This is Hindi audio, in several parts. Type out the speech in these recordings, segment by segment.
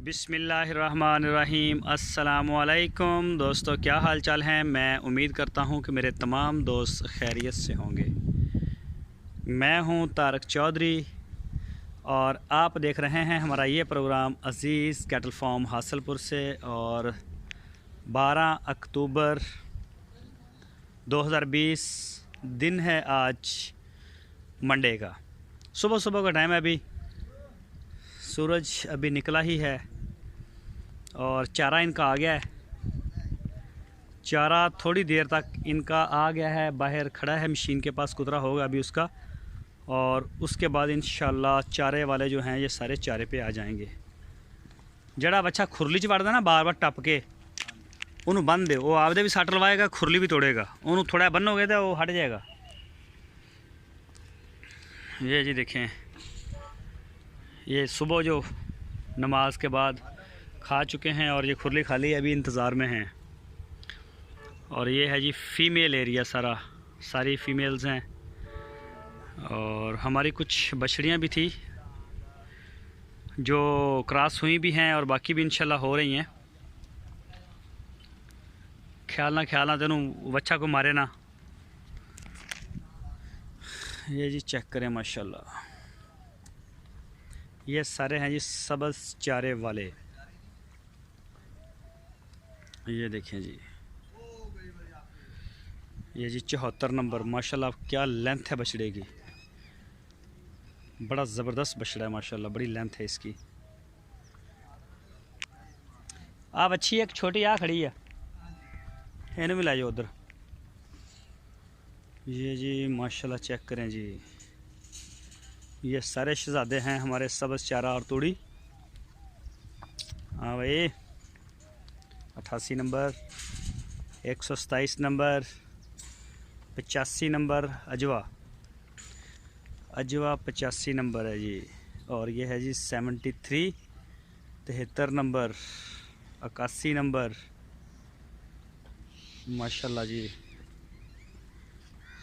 बिस्मिल्लाहिर्रहमानिर्रहीम। अस्सलामुअलैकुम दोस्तों, क्या हाल चाल हैं। मैं उम्मीद करता हूं कि मेरे तमाम दोस्त खैरियत से होंगे। मैं हूं तारक चौधरी और आप देख रहे हैं हमारा ये प्रोग्राम अज़ीज़ कैटल फार्म हासलपुर से। और 12 अक्टूबर 2020 दिन है आज, मंडे का। सुबह सुबह का टाइम है, अभी सूरज अभी निकला ही है और चारा इनका आ गया है। चारा थोड़ी देर तक इनका आ गया है, बाहर खड़ा है, मशीन के पास कुतरा होगा अभी उसका। और उसके बाद इंशाल्लाह चारे वाले जो हैं ये सारे चारे पे आ जाएंगे। जड़ा बच्चा खुरली च वड़दा ना बार बार टप के उन्होंने बन दे, वो आपदे भी सट लवाएगा, खुरली भी तोड़ेगा। उन्होंने थोड़ा बन्नोगे तो वो हट जाएगा। ये जी देखें, ये सुबह जो नमाज के बाद खा चुके हैं और ये खुरली खाली अभी इंतज़ार में हैं। और ये है जी फ़ीमेल एरिया, सारी फ़ीमेल्स हैं। और हमारी कुछ बछड़ियाँ भी थी जो क्रॉस हुई भी हैं और बाकी भी इंशाल्लाह हो रही हैं। ख्याल ना तेनू बच्चा को मारे ना। ये जी चेक करें माशाल्लाह, ये सारे हैं जी सब्ज़ चारे वाले। ये देखें जी, ये जी 74 नंबर माशाल्लाह। क्या लेंथ है बछड़े की, बड़ा ज़बरदस्त बछड़ा है माशाल्लाह, बड़ी लेंथ है इसकी। आप अच्छी एक छोटी आ खड़ी है, इन्हें भी ला जाओ उधर। ये जी माशाल्लाह चेक करें जी, ये सारे शहजादे हैं हमारे सब्ज़ चारा और तूड़ी। हाँ भाई, 88 नंबर, 127 नंबर, 85 नंबर अजवा 85 नंबर है जी। और ये है जी 73, 73 नंबर, 81 नंबर माशाल्लाह जी।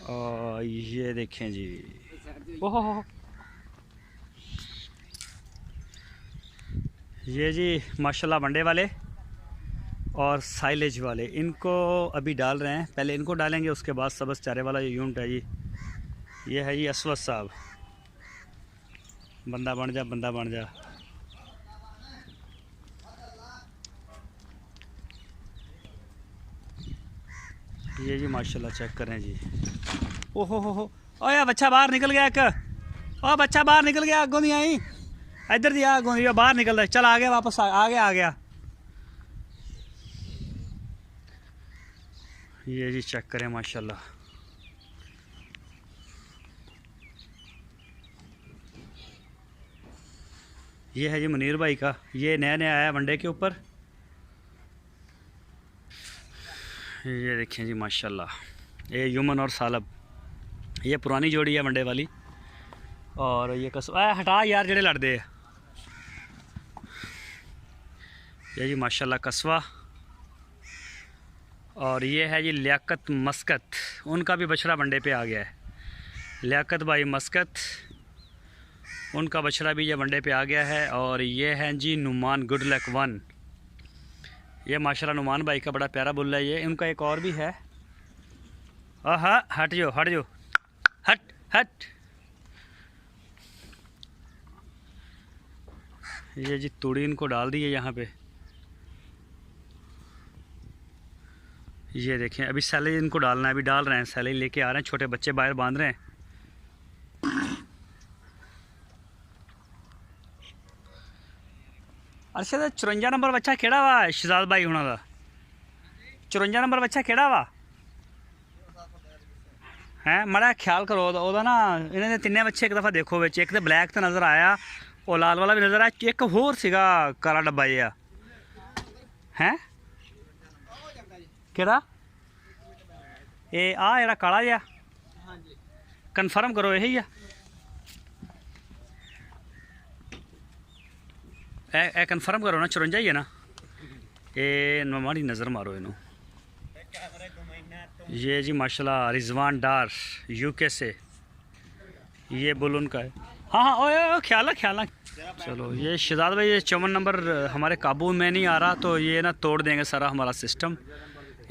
और ये देखें जी, ओहो, ये जी माशाल्लाह मंडे वाले और साइलेज वाले, इनको अभी डाल रहे हैं। पहले इनको डालेंगे, उसके बाद सब्ज़ चारे वाला ये यूनिट है जी। ये है जी असवद साहब, बंदा बन जा। ये जी माशाल्लाह चेक करें जी। ओहो, ओए बच्चा बाहर निकल गया एक, ओ बच्चा बाहर निकल गया, आगों नहीं आई, इधर दिया आगों दिया, बाहर निकल रहा है। चल आ गया, वापस आ गया। ये जी चेक करें माशाल्लाह, ये है जी मुनीर भाई का, ये नया आया वनडे के ऊपर। ये देखें जी माशाल्लाह, ये युमन और सालब, ये पुरानी जोड़ी है वनडे वाली। और ये हटा यार जेड़े लड़ते हैं। ये जी माशाल्लाह कस्वा। और ये है जी लियाकत मस्कत, उनका भी बछड़ा वनडे पे आ गया है। लियाकत भाई मस्कत, उनका बछड़ा भी ये वनडे पे आ गया है। और ये हैं जी नुमान गुड लक 1, ये माशाल्लाह नुमान भाई का बड़ा प्यारा बुल्ला है ये। उनका एक और भी है। हाँ हट जो हट। ये जी तूड़ी इनको डाल दी है यहाँ पे। ये देखें, अभी सैलरी इनको डालना है, अभी डाल रहे हैं, सैलरी लेके आ रहे हैं, छोटे बच्चे बाहर बांध रहे हैं। अच्छा, 54 नंबर बच्चा केड़ा वा शहजाद भाई होना दा? 54 नंबर बच्चा केड़ा वा है? मड़ा ख्याल करो ओदा ना। इन्हें तिन्ने बच्चे एक दफ़ा देखो बिच, एक तो ब्लैक तो नज़र आया, और लाल वाला भी नज़र आया, एक होर सीगा काला डब्बा जिहा है। केड़ा ये जेड़ा काला जिहा? कन्फर्म करो यही है। ए कन्फर्म करो ना, 54 ही है ना? ये माड़ी नज़र मारो इनू। ये जी माशाल्लाह रिजवान डार यूके से, ये बुल उनका है। हाँ हाँ, ओए ख्याल है ख्याल है। चलो ये शहजाद भाई, ये 54 नंबर हमारे काबू में नहीं आ रहा, तो ये ना तोड़ देंगे सारा हमारा सिस्टम।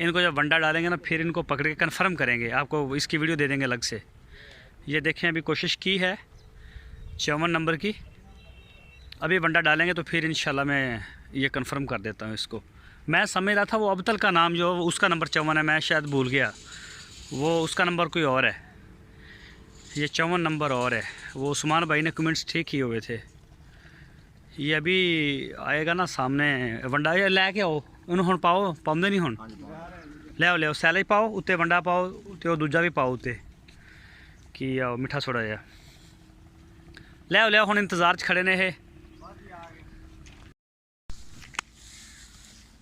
इनको जब वंडा डालेंगे ना, फिर इनको पकड़ के कन्फर्म करेंगे, आपको इसकी वीडियो दे देंगे अलग से। ये देखें, अभी कोशिश की है 54 नंबर की, अभी वंडा डालेंगे तो फिर इंशाल्लाह मैं ये कन्फर्म कर देता हूँ इसको। मैं समझ रहा था वो अबतल का नाम जो उसका नंबर 54 है, मैं शायद भूल गया, वो उसका नंबर कोई और है, ये 54 नंबर और है। वो उस्मान भाई ने कमेंट्स ठीक किए हुए थे। ये अभी आएगा ना सामने वंडा, ये लैके आओ उन्होंने हुण पाओ, पाउंदे नहीं हुण, ले आओ ले आओ, सैलेज पाओ उत्ते, वंडा पाओ तो दूजा भी पाओ उत्ते कि आओ मिठा थोड़ा जिहा, ले आओ ले आओ, हुण इंतज़ार च खड़े ने ये,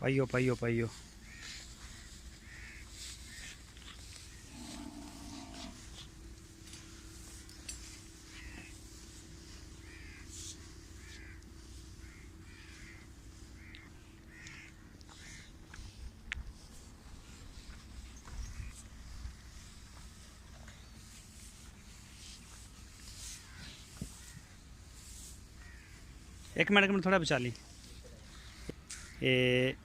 पाइयो पाइयो पाइयो। एक मिनट थोड़ा बचा ली। ये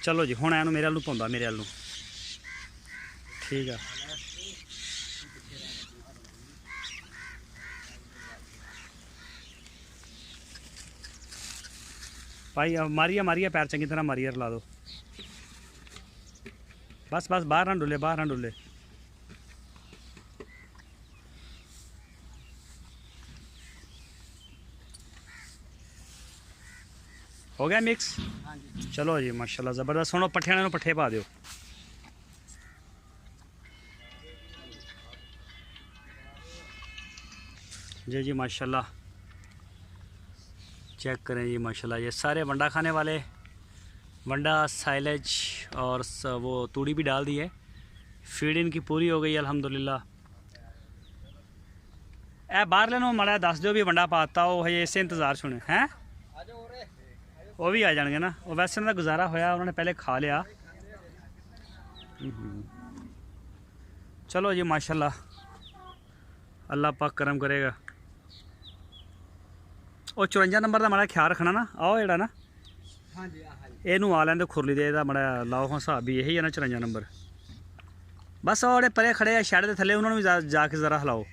चलो जी, हुण एनू मेरे वाल नूं पाउंदा, मेरे वाल नूं, ठीक है। भाई मारिए मारिए, पैर चंगी तरह मारिए, ला दो, बस बस, बाहर ना डुले, बाहर ना डुले। हो गया मिक्स? चलो जी माशाल्लाह ज़बरदस्त। सुनो पट्ठे ने पट्ठे पा दो। जी जी माशाल्लाह, चेक करें जी माशाल्लाह, ये सारे वंडा खाने वाले, वंडा साइलेज और वो तूड़ी भी डाल दी है, फीड इनकी पूरी हो गई अल्हम्दुलिल्लाह। ए बाहर लेनो माड़ा दस दो भी वंडा पाता हो, है इसे इंतज़ार सुने हैं, वो भी आ जाएंगे ना, वो वैसे उन्होंने गुजारा होया, उन्होंने पहले खा लिया। चलो जी माशाल्लाह, अल्लाह पाक करम करेगा। और 54 नंबर का माड़ा ख्याल रखना ना, आओ जेड़ा ना इनू आ लैंदे खुरली दे, माड़ा लाओ हाँ हिसाब भी यही है ना 54 नंबर। बस और परे खड़े शैड के थले, उन्होंने भी जाके ज़रा हिलाओ।